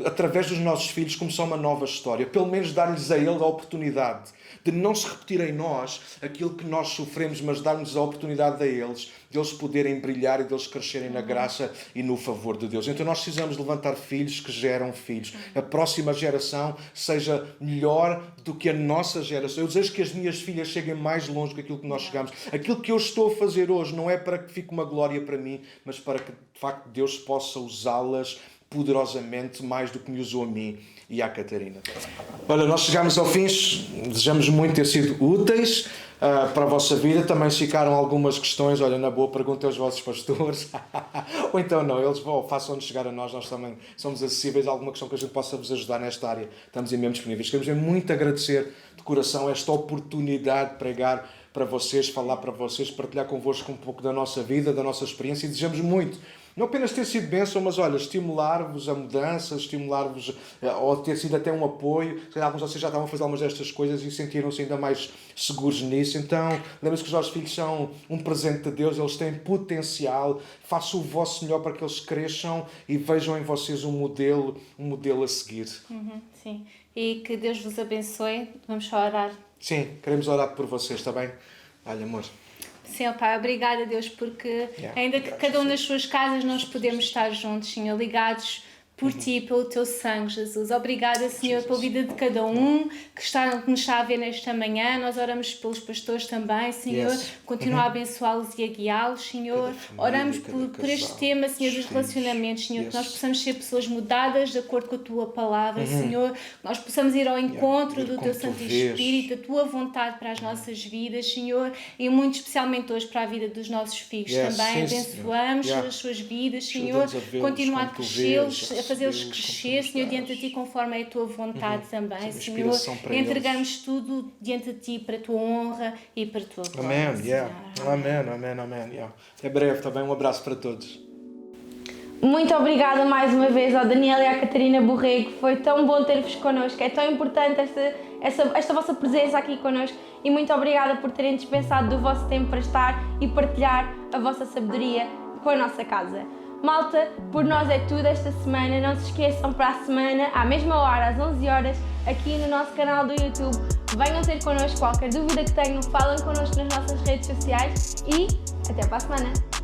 Speaker 3: através dos nossos filhos, começar uma nova história. Pelo menos dar-lhes a eles a oportunidade de não se repetir em nós aquilo que nós sofremos, mas dar-nos a oportunidade a eles, de eles poderem brilhar e de eles crescerem na graça e no favor de Deus. Então nós precisamos levantar filhos que geram filhos. A próxima geração seja melhor do que a nossa geração. Eu desejo que as minhas filhas cheguem mais longe do que aquilo que nós chegamos. Aquilo que eu estou a fazer hoje não é para que fique uma glória para mim, mas para que de facto Deus possa usá-las poderosamente mais do que me usou a mim e à Catarina. Olha, nós chegamos ao fim, desejamos muito ter sido úteis para a vossa vida. Também ficaram algumas questões, olha, na boa, perguntem aos vossos pastores, ou então não, eles façam-nos chegar a nós, nós também somos acessíveis a alguma questão que a gente possa vos ajudar nesta área, estamos mesmo disponíveis. Queremos muito agradecer de coração esta oportunidade de pregar para vocês, falar para vocês, partilhar convosco um pouco da nossa vida, da nossa experiência e desejamos muito não apenas ter sido bênção, mas olha, estimular-vos a mudança, estimular-vos, ou ter sido até um apoio. Alguns de vocês já estavam a fazer algumas destas coisas e sentiram-se ainda mais seguros nisso. Então, lembrem-se que os vossos filhos são um presente de Deus, eles têm potencial. Façam o vosso melhor para que eles cresçam e vejam em vocês um modelo a seguir.
Speaker 4: Sim, e que Deus vos abençoe. Vamos só orar.
Speaker 3: Sim, queremos orar por vocês, está bem? Olha, amor.
Speaker 4: Senhor Pai, obrigada, Deus, porque ainda que cada um nas suas casas nós podemos estar juntos, Senhor, ligados por Ti, pelo Teu sangue, Jesus. Obrigada, Senhor, pela vida de cada um que nos está a ver nesta manhã. Nós oramos pelos pastores também, Senhor. Continua a abençoá-los e a guiá-los, Senhor. Oramos por este tema, Senhor, dos relacionamentos, Senhor, que nós possamos ser pessoas mudadas de acordo com a Tua palavra, Senhor. Que nós possamos ir ao encontro do Teu Santo Espírito, da Tua vontade para as nossas vidas, Senhor. E muito especialmente hoje para a vida dos nossos filhos também. Abençoamos as suas vidas, Senhor. Continua a crescê-los, a fazê-los crescer, Senhor, diante de Ti, conforme é a Tua vontade também, Senhor. Entregamos tudo diante de Ti para a Tua honra e para a Tua glória. Amém.
Speaker 3: É breve, está bem? Um abraço para todos.
Speaker 1: Muito obrigada mais uma vez ao Daniel e à Catarina Borrego. Foi tão bom ter-vos connosco. É tão importante esta vossa presença aqui connosco. E muito obrigada por terem dispensado do vosso tempo para estar e partilhar a vossa sabedoria com a nossa casa. Malta, por nós é tudo esta semana. Não se esqueçam, para a semana, à mesma hora, às 11 horas, aqui no nosso canal do YouTube. Venham ter connosco. Qualquer dúvida que tenham, falem connosco nas nossas redes sociais e até para a semana.